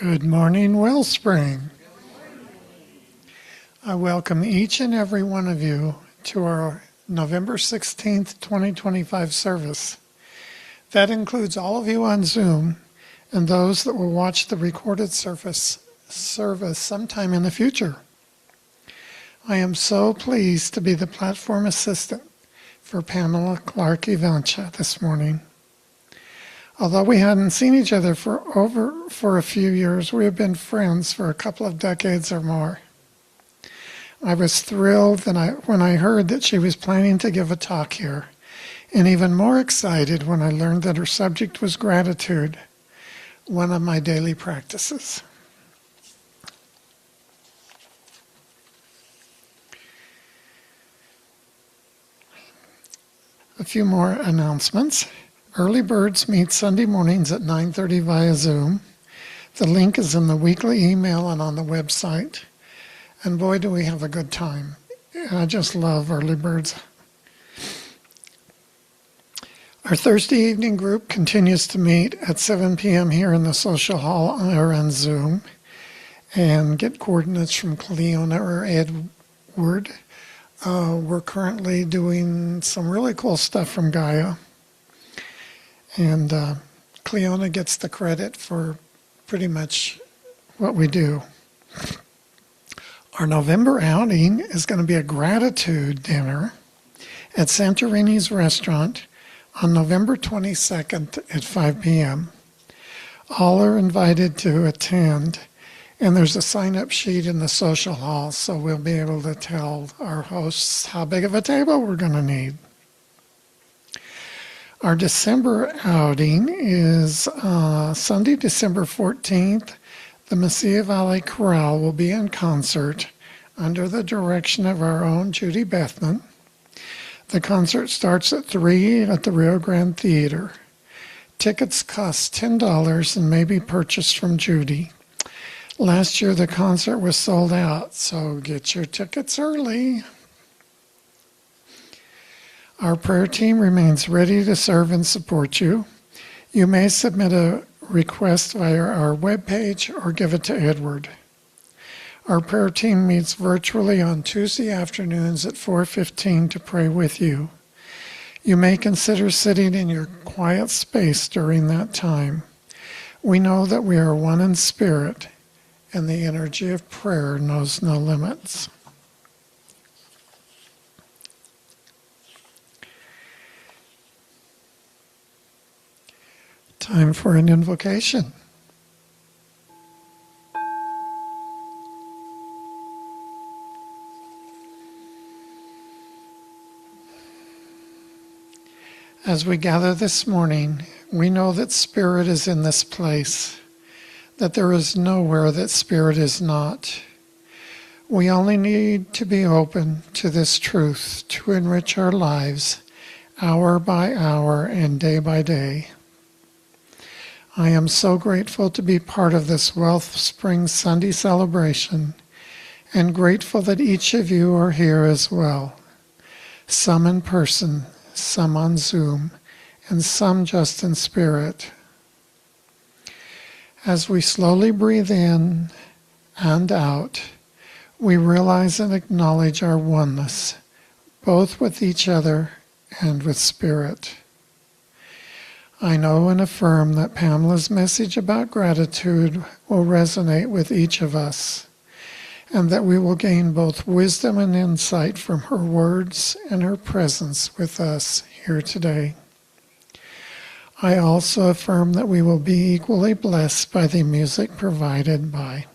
Good morning, Wellspring. I welcome each and every one of you to our November 16th, 2025 service. That includes all of you on Zoom and those that will watch the recorded service sometime in the future. I am so pleased to be the platform assistant for Pamela Evancha this morning. Although we hadn't seen each other for a few years, we have been friends for a couple of decades or more. I was thrilled when I heard that she was planning to give a talk here, and even more excited when I learned that her subject was gratitude, one of my daily practices. A few more announcements. Early birds meet Sunday mornings at 9:30 via Zoom. The link is in the weekly email and on the website. And boy, do we have a good time. I just love early birds. Our Thursday evening group continues to meet at 7 p.m. here in the social hall or on Zoom and get coordinates from Cleona or Edward. We're currently doing some really cool stuff from Gaia. And Cleona gets the credit for pretty much what we do. Our November outing is going to be a gratitude dinner at Santorini's restaurant on November 22nd at 5 p.m. All are invited to attend, and there's a sign-up sheet in the social hall, so we'll be able to tell our hosts how big of a table we're going to need. Our December outing is Sunday, December 14th. The Mesilla Valley Chorale will be in concert under the direction of our own Judy Bethman. The concert starts at 3 at the Rio Grande Theater. Tickets cost $10 and may be purchased from Judy. Last year the concert was sold out, so get your tickets early. Our prayer team remains ready to serve and support you. You may submit a request via our webpage or give it to Edward. Our prayer team meets virtually on Tuesday afternoons at 4:15 to pray with you. You may consider sitting in your quiet space during that time. We know that we are one in spirit, and the energy of prayer knows no limits. Time for an invocation. As we gather this morning, we know that Spirit is in this place, that there is nowhere that Spirit is not. We only need to be open to this truth to enrich our lives, hour by hour and day by day. I am so grateful to be part of this Wellspring Sunday celebration and grateful that each of you are here as well. Some in person, some on Zoom, and some just in spirit. As we slowly breathe in and out, we realize and acknowledge our oneness, both with each other and with Spirit. I know and affirm that Pamela's message about gratitude will resonate with each of us, and that we will gain both wisdom and insight from her words and her presence with us here today. I also affirm that we will be equally blessed by the music provided by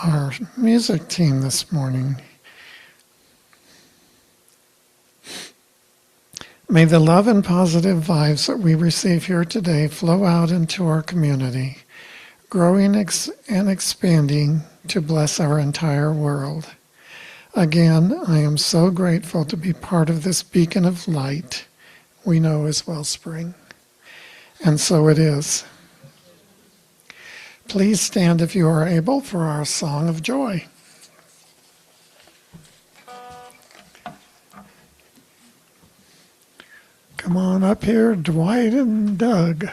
our music team this morning. May the love and positive vibes that we receive here today flow out into our community, growing and expanding to bless our entire world. Again, I am so grateful to be part of this beacon of light we know as Wellspring. And so it is. Please stand if you are able for our song of joy. Come on up here, Dwight and Doug.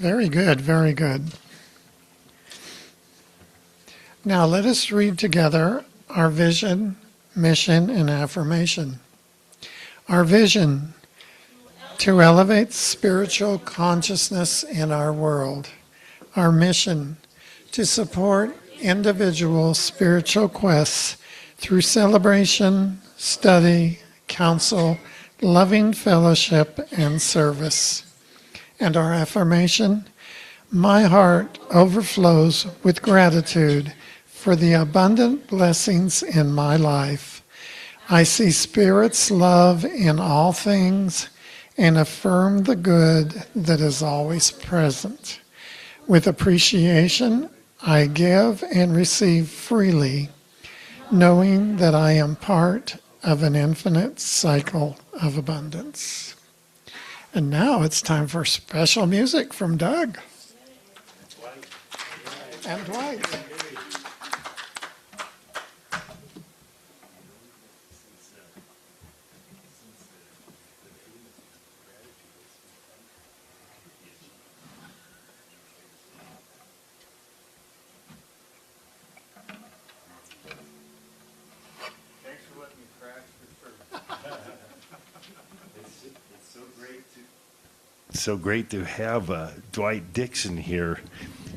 Very good, very good. Now let us read together our vision, mission, and affirmation. Our vision: to elevate spiritual consciousness in our world. Our mission: to support individual spiritual quests through celebration, study, counsel, loving fellowship, and service. And our affirmation: my heart overflows with gratitude for the abundant blessings in my life. I see Spirit's love in all things and affirm the good that is always present. With appreciation, I give and receive freely, knowing that I am part of an infinite cycle of abundance. And now it's time for special music from Doug and Dwight. So great to have Dwight Dixon here.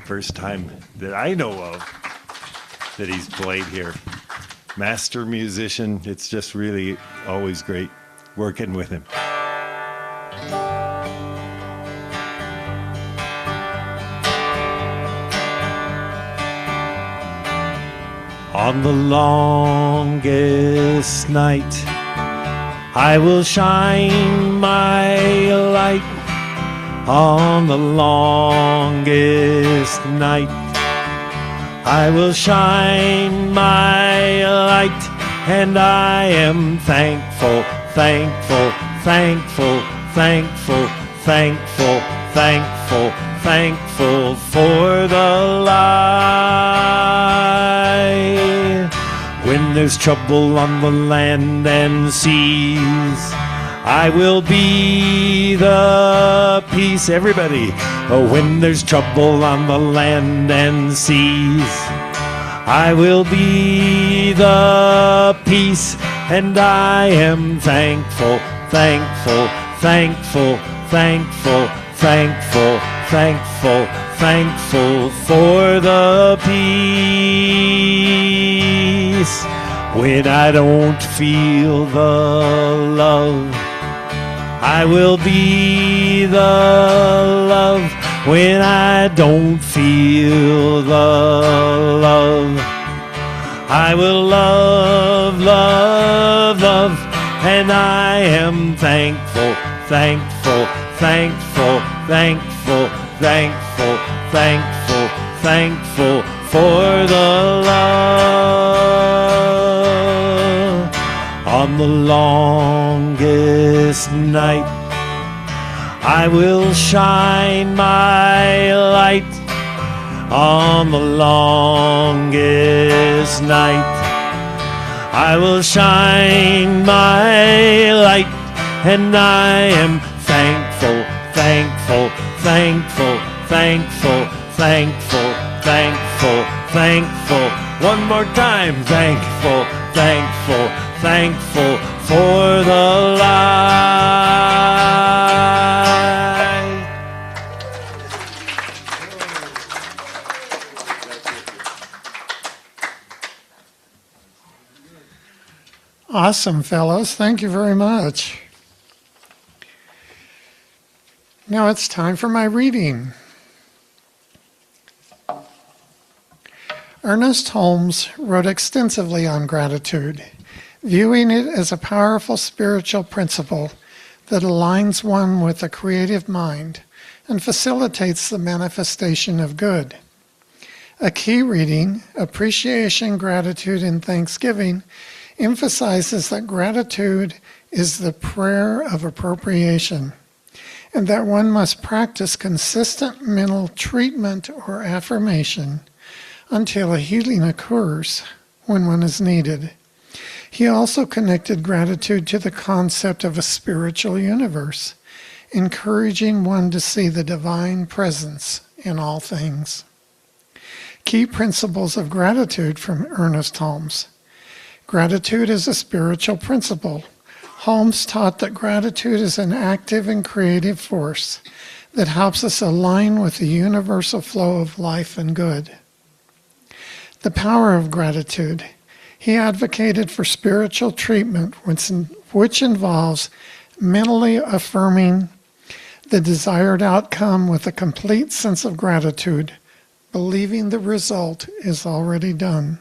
First time that I know of that he's played here. Master musician. It's just really always great working with him. On the longest night, I will shine my light. On the longest night, I will shine my light, and I am thankful, thankful, thankful, thankful, thankful, thankful, thankful for the light. When there's trouble on the land and seas, I will be the peace. Everybody. Oh, when there's trouble on the land and seas, I will be the peace. And I am thankful, thankful, thankful, thankful, thankful, thankful, thankful for the peace. When I don't feel the love, I will be the love. When I don't feel the love, I will love, love, love. And I am thankful, thankful, thankful, thankful, thankful, thankful, thankful for the love. On the longest night, I will shine my light. On the longest night, I will shine my light. And I am thankful, thankful, thankful, thankful, thankful, thankful, thankful. One more time, thankful, thankful, thankful for the light. Awesome, fellows. Thank you very much. Now it's time for my reading. Ernest Holmes wrote extensively on gratitude, viewing it as a powerful spiritual principle that aligns one with a creative mind and facilitates the manifestation of good. A key reading, Appreciation, Gratitude, and Thanksgiving, emphasizes that gratitude is the prayer of appropriation, and that one must practice consistent mental treatment or affirmation until a healing occurs when one is needed. He also connected gratitude to the concept of a spiritual universe encouraging one to see the divine presence in all things. Key principles of gratitude from Ernest Holmes. Gratitude is a spiritual principle. Holmes taught that gratitude is an active and creative force that helps us align with the universal flow of life and good. The power of gratitude. He advocated for spiritual treatment, which involves mentally affirming the desired outcome with a complete sense of gratitude, believing the result is already done.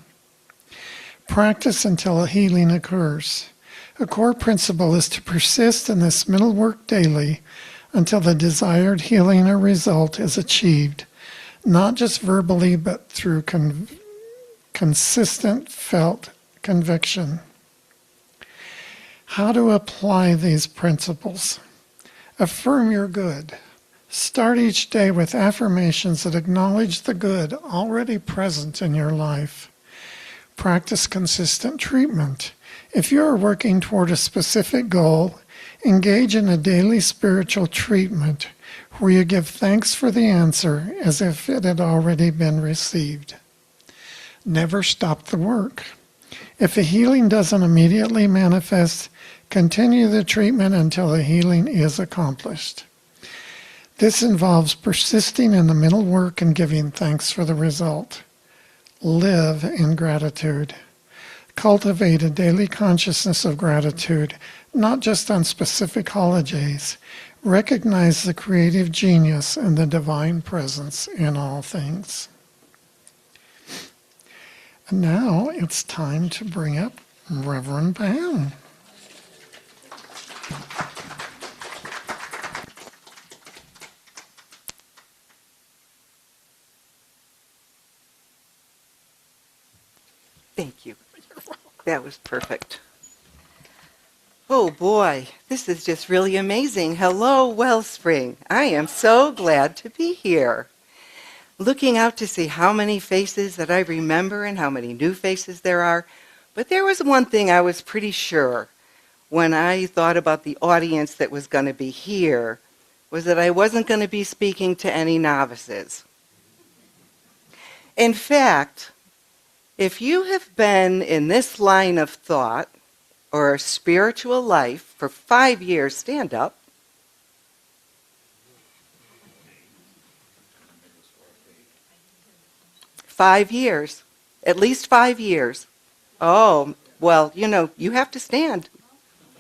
Practice until a healing occurs. A core principle is to persist in this mental work daily until the desired healing or result is achieved, not just verbally, but through consistent felt conviction. How to apply these principles? Affirm your good. Start each day with affirmations that acknowledge the good already present in your life. Practice consistent treatment. If you are working toward a specific goal, engage in a daily spiritual treatment where you give thanks for the answer as if it had already been received. Never stop the work. If a healing doesn't immediately manifest, continue the treatment until the healing is accomplished. This involves persisting in the mental work and giving thanks for the result. Live in gratitude. Cultivate a daily consciousness of gratitude, not just on specific holidays. Recognize the creative genius and the divine presence in all things. And now it's time to bring up Reverend Pam. Thank you. That was perfect. Oh boy, this is just really amazing. Hello, Wellspring. I am so glad to be here. Looking out to see how many faces that I remember and how many new faces there are. But there was one thing I was pretty sure when I thought about the audience that was going to be here, was that I wasn't going to be speaking to any novices. In fact, if you have been in this line of thought or spiritual life for 5 years, stand up. Five years, at least 5 years. Oh, well, you have to stand.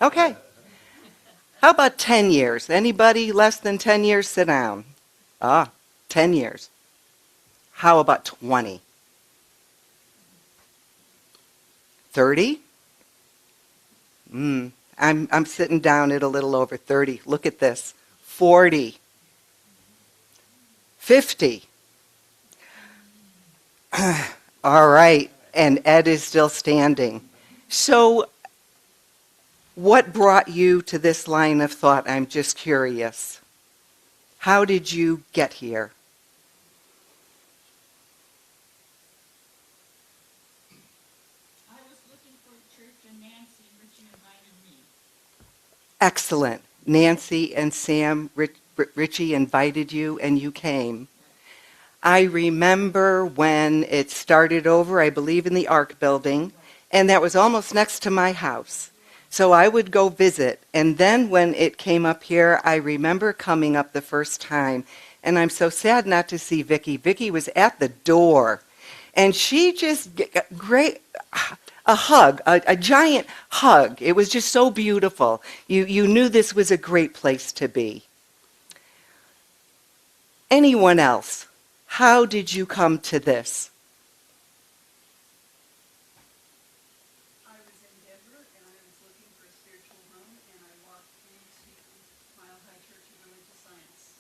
Okay. How about 10 years? Anybody less than 10 years, sit down. 10 years. How about 20? 30? I'm sitting down at a little over 30. Look at this. 40. 50. All right. And Ed is still standing. So what brought you to this line of thought? I'm just curious. How did you get here? Excellent. Nancy and Sam Ritchie invited you and you came. I remember when it started over, I believe in the Ark building, and that was almost next to my house. So I would go visit. And then when it came up here, I remember coming up the first time. And I'm so sad not to see Vicki. Vicki was at the door. And she just, a hug, a giant hug. It was just so beautiful. You knew this was a great place to be. Anyone else? How did you come to this? I was in Denver and I was looking for a spiritual home and I walked into Mile High Church of Religious Science.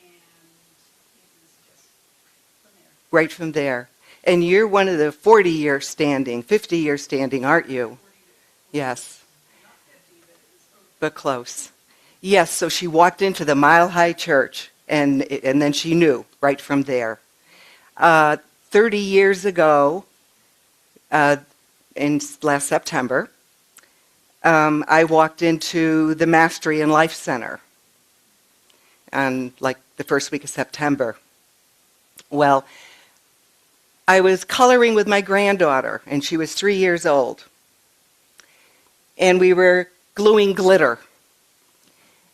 And it was just from there. Right from there. And you're one of the 40-year standing, 50-year standing, aren't you? Yes. But close. Yes, so she walked into the Mile High Church, and then she knew right from there. 30 years ago, in last September, I walked into the Mastery and Life Center. on like the first week of September. Well, I was coloring with my granddaughter, and she was 3 years old. And we were gluing glitter.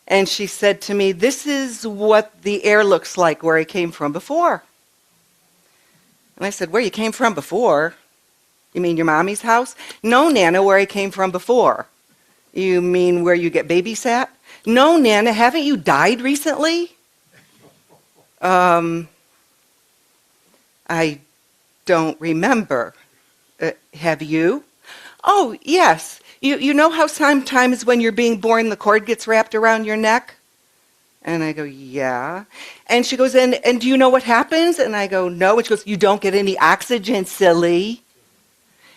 And she said to me, "This is what the air looks like where I came from before." And I said, "Where you came from before? You mean your mommy's house?" "No, Nana, where I came from before." "You mean where you get babysat?" "No, Nana, haven't you died recently?" I don't remember. Have you?" "Oh, yes. You know how sometimes when you're being born, the cord gets wrapped around your neck?" And I go, "Yeah." And she goes, and do you know what happens?" And I go, "No." And she goes, "You don't get any oxygen, silly.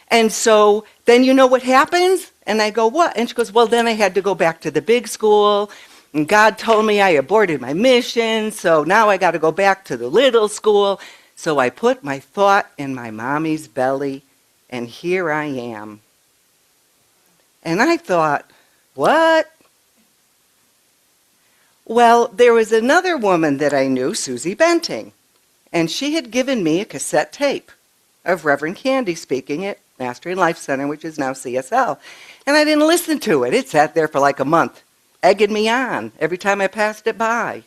And so then you know what happens?" And I go, "What?" And she goes, "Well, then I had to go back to the big school. And God told me I aborted my mission. So now I got to go back to the little school. So I put my thought in my mommy's belly, and here I am." And I thought, what? Well, there was another woman that I knew, Susie Benting, and she had given me a cassette tape of Reverend Candy speaking at Mastering Life Center, which is now CSL. And I didn't listen to it. It sat there for like a month, egging me on every time I passed it by.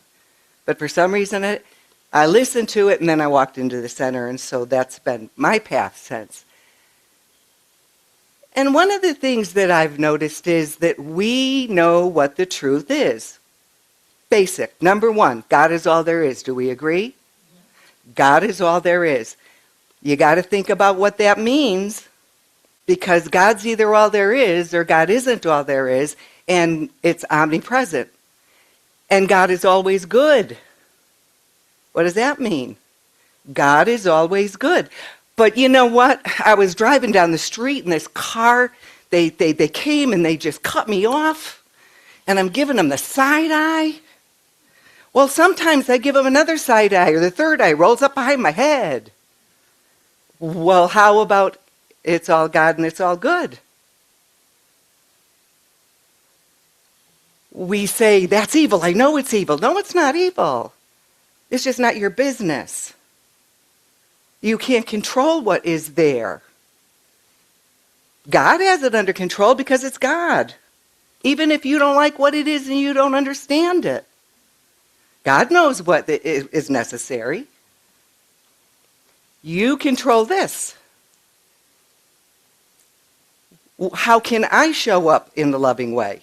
But for some reason, I listened to it, and then I walked into the center, and so that's been my path since. And one of the things that I've noticed is that we know what the truth is. Basic. Number one, God is all there is. Do we agree? God is all there is. You got to think about what that means, because God's either all there is or God isn't all there is, and it's omnipresent. And God is always good. What does that mean? God is always good. But you know what? I was driving down the street, and this car, they came and they just cut me off, and I'm giving them the side eye. Well, sometimes I give them another side eye, or the third eye rolls up behind my head. Well, how about it's all God and it's all good? We say, "That's evil. I know it's evil." No, it's not evil. It's just not your business. You can't control what is there. God has it under control because it's God. Even if you don't like what it is and you don't understand it. God knows what is necessary. You control this. How can I show up in the loving way?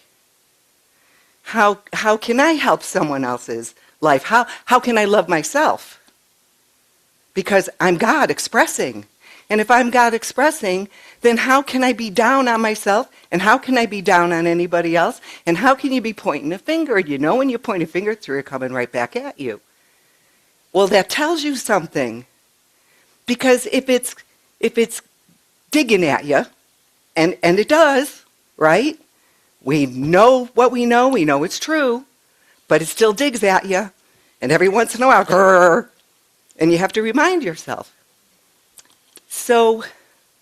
How can I help someone else's life? How can I love myself? Because I'm God expressing. And if I'm God expressing, then how can I be down on myself? And how can I be down on anybody else? And how can you be pointing a finger? You know when you point a finger, three are coming right back at you. Well, that tells you something. Because if it's digging at you, and it does, right? We know what we know it's true, but it still digs at you. And every once in a while, grrr, and you have to remind yourself. So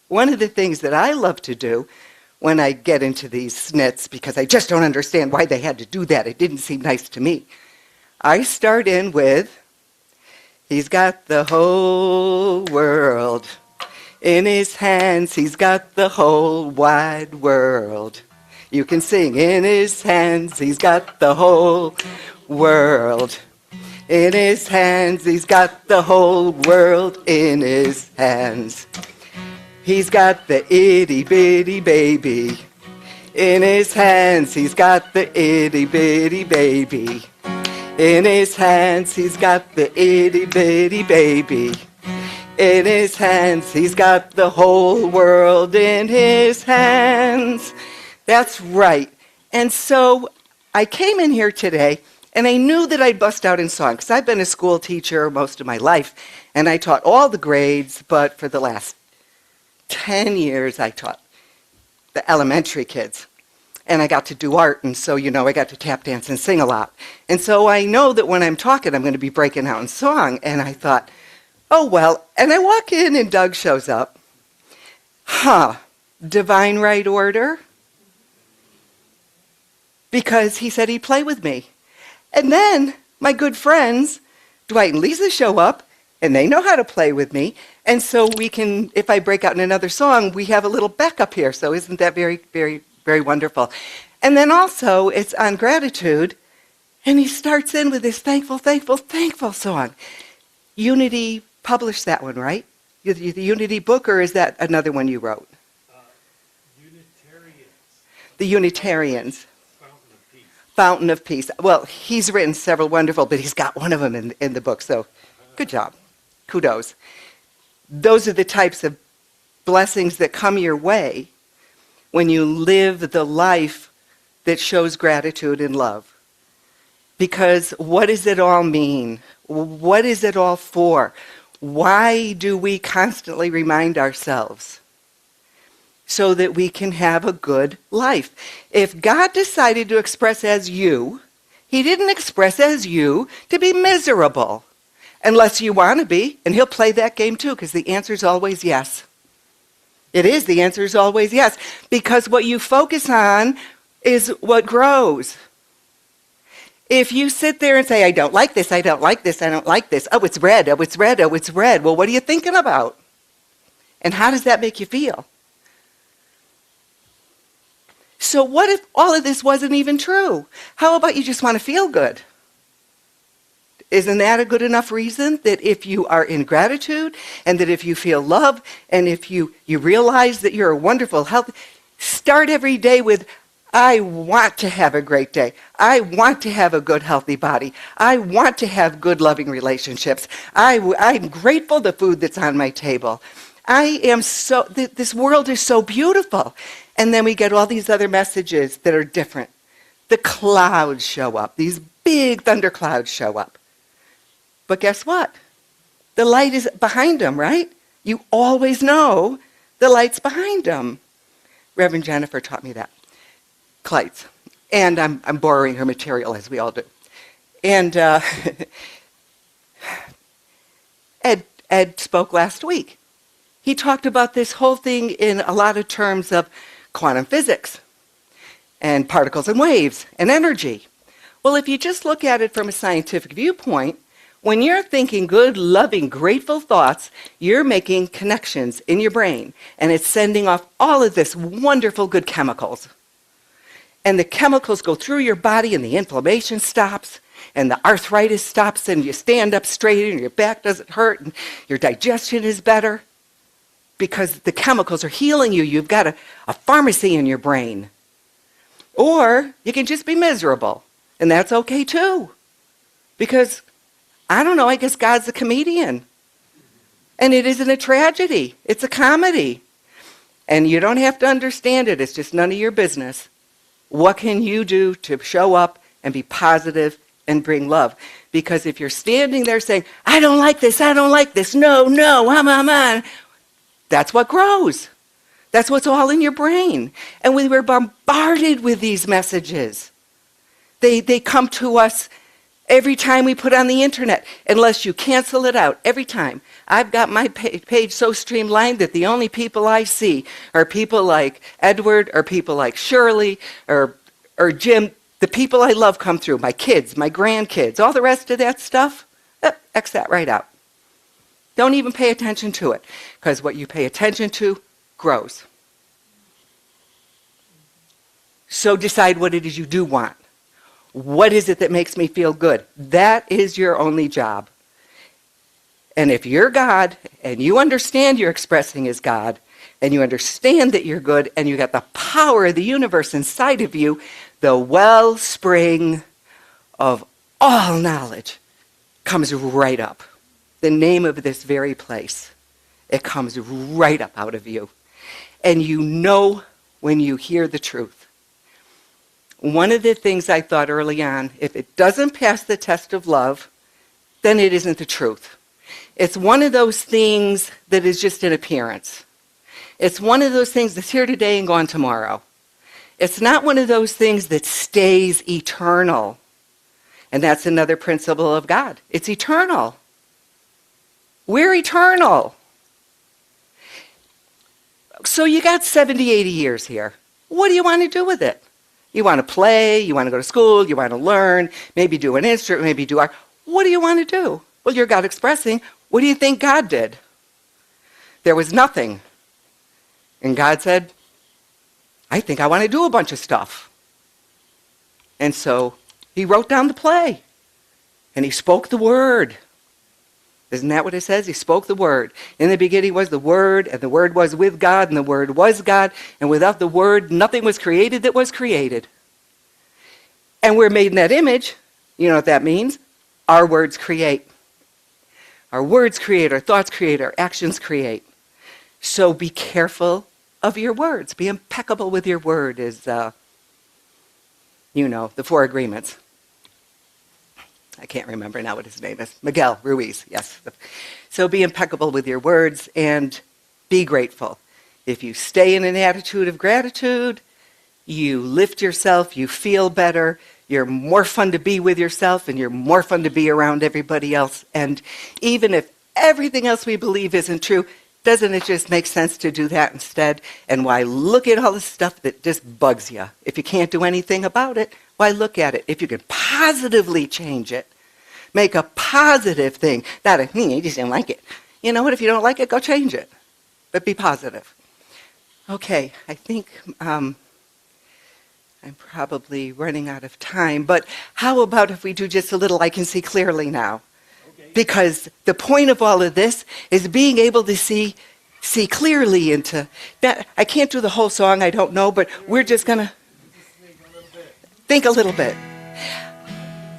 one of the things that I love to do when I get into these snits, because I just don't understand why they had to do that, it didn't seem nice to me, I start in with, "He's got the whole world in his hands. He's got the whole wide world." You can sing, "In his hands, he's got the whole world. In his hands, he's got the whole world in his hands. He's got the itty bitty baby. In his hands, he's got the itty bitty baby. In his hands, he's got the itty bitty baby. In his hands, he's got the whole world in his hands." That's right. And so I came in here today, and I knew that I'd bust out in song, because I've been a school teacher most of my life, and I taught all the grades, but for the last 10 years, I taught the elementary kids. And I got to do art, and so, I got to tap dance and sing a lot. And so I know that when I'm talking, I'm going to be breaking out in song. And I thought, oh, well. And I walk in, and Doug shows up. Divine right order? Because he said he'd play with me. And then My good friends, Dwight and Lisa, show up, and they know how to play with me. And so we can, if I break out in another song, we have a little backup here. So isn't that very, very, very wonderful? And then also, it's on gratitude, and he starts in with this thankful, thankful, thankful song. Unity published that one, right? The Unity book, or is that another one you wrote? Unitarians. The Unitarians. Fountain of Peace. Fountain of Peace. Well, he's written several wonderful, but he's got one of them in the book, so good job. Kudos. Those are the types of blessings that come your way when you live the life that shows gratitude and love. Because what does it all mean? What is it all for? Why do we constantly remind ourselves? So that we can have a good life. If God decided to express as you, he didn't express as you to be miserable. Unless you want to be, and he'll play that game too, because the answer is always yes. It is, the answer is always yes. Because what you focus on is what grows. If you sit there and say, I don't like this, I don't like this, I don't like this. Oh, it's red, oh, it's red, oh, it's red. Well, what are you thinking about? And how does that make you feel? So what if all of this wasn't even true? How about you just want to feel good? Isn't that a good enough reason that if you are in gratitude and that if you feel love and if you realize that you're a wonderful, healthy, start every day with, I want to have a great day. I want to have a good, healthy body. I want to have good, loving relationships. I'm grateful for the food that's on my table. This world is so beautiful. And then we get all these other messages that are different. The clouds show up. These big thunder clouds show up. But guess what? The light is behind them, right? You always know the light's behind them. Reverend Jennifer taught me that. Clights. And I'm borrowing her material, as we all do. And Ed spoke last week. He talked about this whole thing in a lot of terms of quantum physics and particles and waves and energy. Well, if you just look at it from a scientific viewpoint, when you're thinking good, loving, grateful thoughts, you're making connections in your brain, and it's sending off all of this wonderful good chemicals. And the chemicals go through your body, and the inflammation stops, and the arthritis stops, and you stand up straight, and your back doesn't hurt, and your digestion is better. Because the chemicals are healing you. You've got a pharmacy in your brain. Or you can just be miserable. And that's okay too. Because, I don't know, I guess God's a comedian. And it isn't a tragedy. It's a comedy. And you don't have to understand it. It's just none of your business. What can you do to show up and be positive and bring love? Because if you're standing there saying, I don't like this, no, I'm. That's what grows. That's what's all in your brain. And we were bombarded with these messages. They come to us every time we put on the internet, unless you cancel it out, every time. I've got my page so streamlined that the only people I see are people like Edward or people like Shirley or Jim. The people I love come through, my kids, my grandkids, all the rest of that stuff, X that right out. Don't even pay attention to it, because what you pay attention to grows. So decide what it is you do want. What is it that makes me feel good? That is your only job. And if you're God, and you understand you're expressing as God, and you understand that you're good, and you got the power of the universe inside of you, the wellspring of all knowledge comes right up. The name of this very place. It comes right up out of you. And you know when you hear the truth. One of the things I thought early on, if it doesn't pass the test of love, then it isn't the truth. It's one of those things that is just an appearance. It's one of those things that's here today and gone tomorrow. It's not one of those things that stays eternal. And that's another principle of God. It's eternal. We're eternal. So you got 70, 80 years here. What do you want to do with it? You want to play, you want to go to school, you want to learn, maybe do an instrument, maybe do art. What do you want to do? Well, you're God expressing. What do you think God did? There was nothing. And God said, I think I want to do a bunch of stuff. And so he wrote down the play. And he spoke the word. Isn't that what it says? He spoke the word. In the beginning was the Word, and the Word was with God, and the Word was God. And without the Word, nothing was created that was created. And we're made in that image. You know what that means? Our words create. Our words create, our thoughts create, our actions create. So be careful of your words. Be impeccable with your word is, the 4 agreements. I can't remember now what his name is. Miguel Ruiz, yes. So be impeccable with your words and be grateful. If you stay in an attitude of gratitude, you lift yourself, you feel better, you're more fun to be with yourself, and you're more fun to be around everybody else. And even if everything else we believe isn't true, doesn't it just make sense to do that instead? And why look at all the stuff that just bugs you? If you can't do anything about it, why look at it? If you can positively change it, make a positive thing, not a, you just don't like it. You know what? If you don't like it, go change it. But be positive. Okay, I think I'm probably running out of time, but how about if we do just a little I Can See Clearly Now? Okay. Because the point of all of this is being able to see clearly into that. I can't do the whole song, I don't know, but we're just going to think a little bit.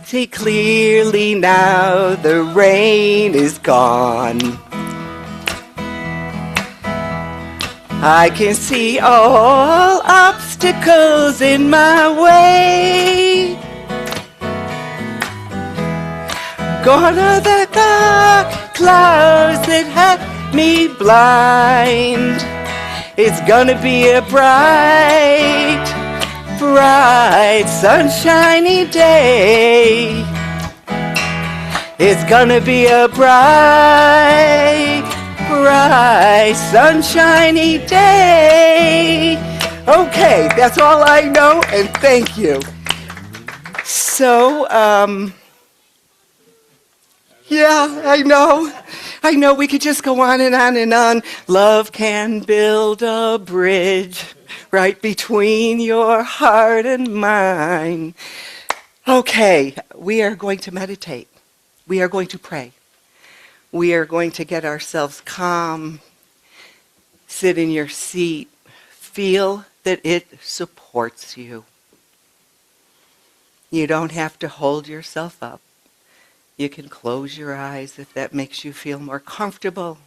See clearly now, the rain is gone. I can see all obstacles in my way. Gone are the dark clouds that had me blind. It's gonna be a bright, sunshiny day. It's gonna be a bright, sunshiny day. Okay, that's all I know, and thank you. So, yeah, I know we could just go on and on and on. Love can build a bridge right between your heart and mine. Okay, we are going to meditate. We are going to pray. We are going to get ourselves calm, sit in your seat, feel that it supports you. You don't have to hold yourself up. You can close your eyes if that makes you feel more comfortable.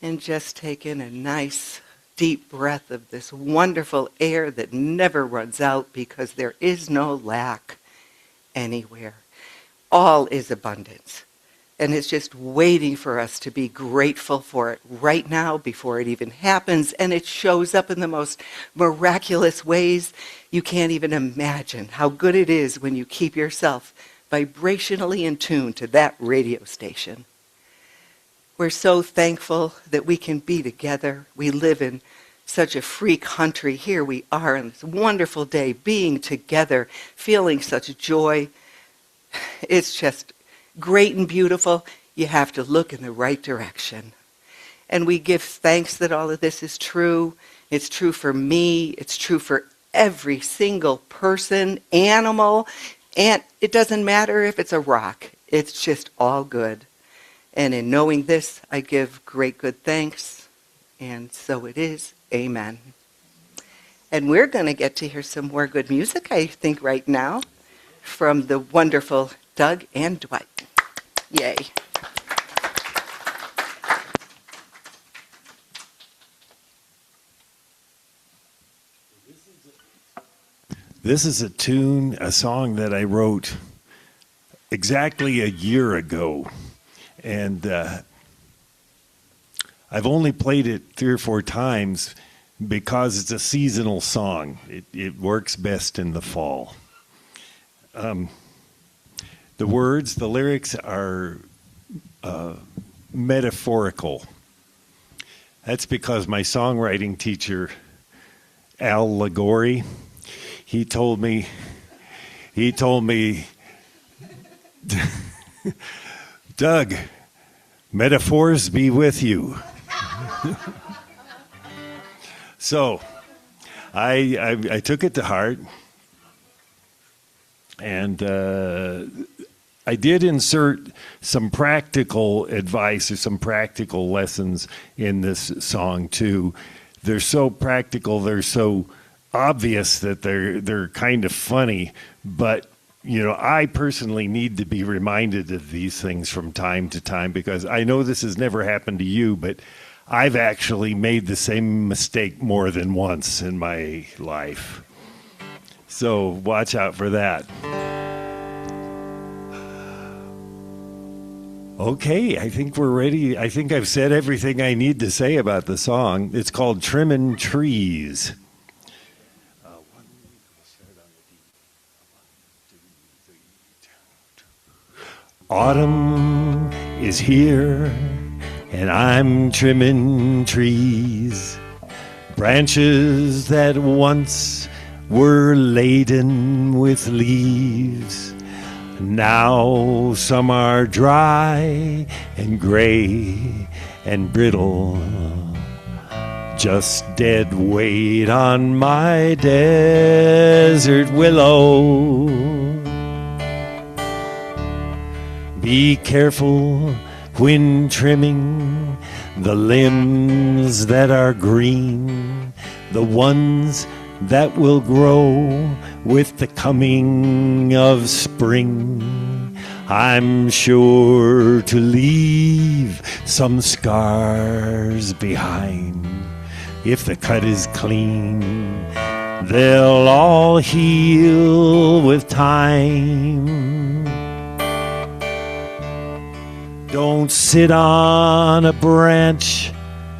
And just take in a nice, deep breath of this wonderful air that never runs out because there is no lack anywhere. All is abundance. And it's just waiting for us to be grateful for it right now before it even happens. And it shows up in the most miraculous ways. You can't even imagine how good it is when you keep yourself vibrationally in tune to that radio station. We're so thankful that we can be together. We live in such a free country. Here we are on this wonderful day, being together, feeling such joy. It's just great and beautiful. You have to look in the right direction. And we give thanks that all of this is true. It's true for me. It's true for every single person, animal, and it doesn't matter if it's a rock. It's just all good. And in knowing this, I give great good thanks. And so it is. Amen. And we're going to get to hear some more good music, I think, right now, from the wonderful Doug and Dwight. Yay. This is a tune, a song that I wrote exactly a year ago. And I've only played it 3 or 4 times because it's a seasonal song. It works best in the fall. The words, the lyrics are metaphorical. That's because my songwriting teacher, Al Ligori, he told me, Doug, metaphors be with you. So I took it to heart, and I did insert some practical advice or some practical lessons in this song too. They're so practical, they're so obvious that they're kind of funny, but you know, I personally need to be reminded of these things from time to time, because I know this has never happened to you, but I've actually made the same mistake more than once in my life. So watch out for that. Okay, I think we're ready. I think I've said everything I need to say about the song. It's called Trimmin' Trees. Autumn is here, and I'm trimming trees, branches that once were laden with leaves. Now some are dry and gray and brittle, just dead weight on my desert willow. Be careful when trimming the limbs that are green, the ones that will grow with the coming of spring. I'm sure to leave some scars behind. If the cut is clean, they'll all heal with time. Don't sit on a branch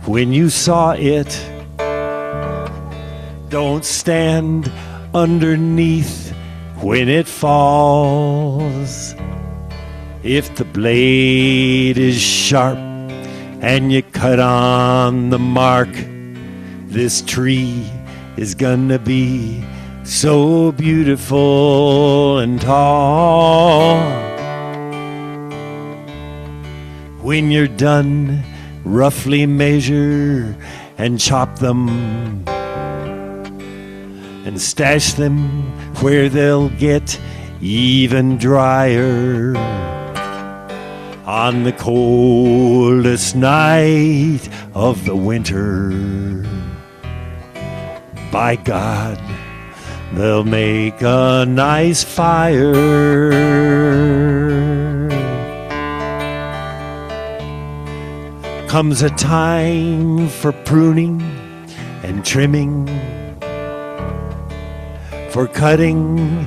when you saw it. Don't stand underneath when it falls. If the blade is sharp and you cut on the mark, this tree is gonna be so beautiful and tall. When you're done, roughly measure and chop them and stash them where they'll get even drier. On the coldest night of the winter, by God, they'll make a nice fire. Comes a time for pruning and trimming, for cutting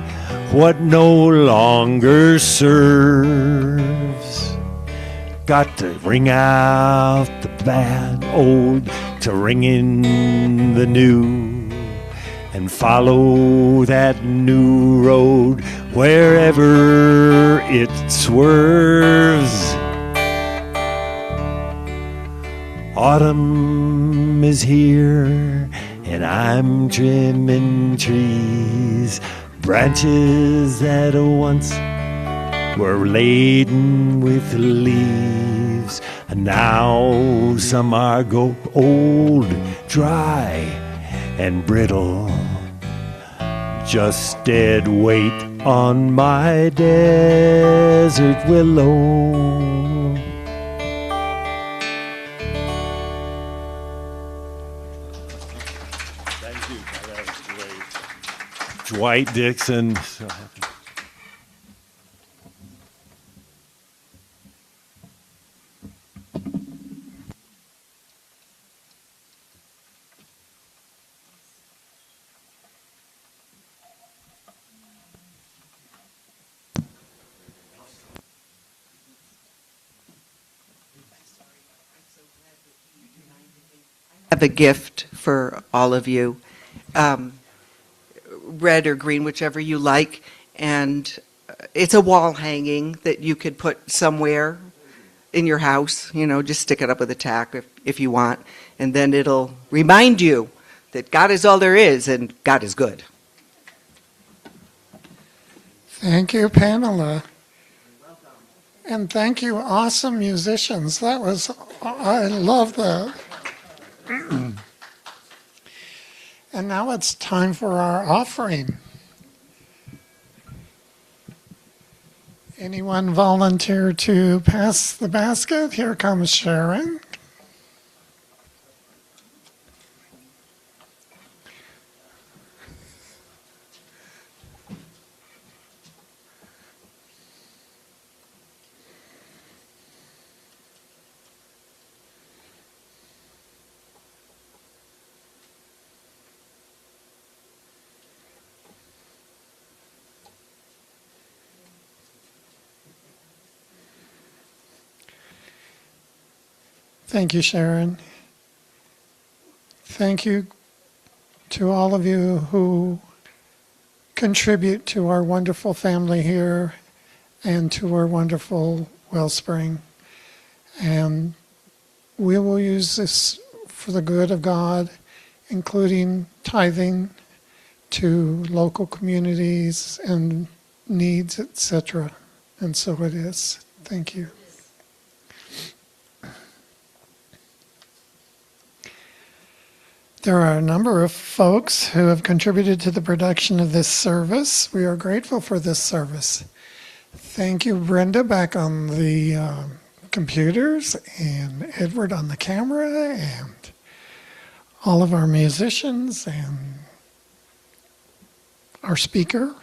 what no longer serves. Got to wring out the bad old to ring in the new, and follow that new road wherever it swerves. Autumn is here, and I'm trimming trees, branches that once were laden with leaves, and now some are old, dry, and brittle, just dead weight on my desert willow. Dwight Dixon. So happy. I have a gift for all of you. Red or green, whichever you like, and it's a wall hanging that you could put somewhere in your house, you know, just stick it up with a tack if you want, and then it'll remind you that God is all there is and God is good. Thank you, Pamela. And thank you, awesome musicians. I love that. And now it's time for our offering. Anyone volunteer to pass the basket? Here comes Sharon. Thank you, Sharon. Thank you to all of you who contribute to our wonderful family here and to our wonderful Wellspring. And we will use this for the good of God, including tithing to local communities and needs, etc. And so it is. Thank you. There are a number of folks who have contributed to the production of this service. We are grateful for this service. Thank you, Brenda, back on the computers, and Edward on the camera, and all of our musicians, and our speaker.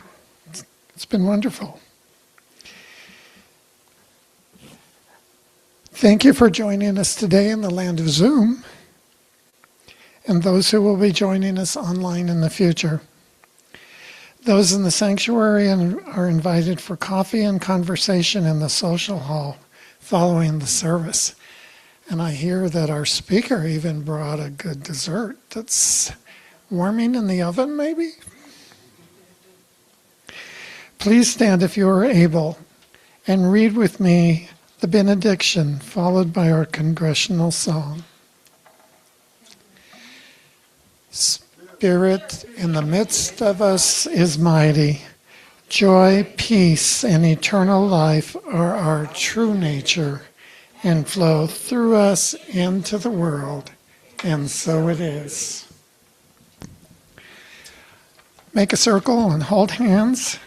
It's been wonderful. Thank you for joining us today in the land of Zoom, and those who will be joining us online in the future. Those in the sanctuary are invited for coffee and conversation in the social hall following the service. And I hear that our speaker even brought a good dessert that's warming in the oven, maybe? Please stand if you are able and read with me the benediction followed by our congregational song. Spirit in the midst of us is mighty. Joy, peace, and eternal life are our true nature and flow through us into the world. And so it is. Make a circle and hold hands.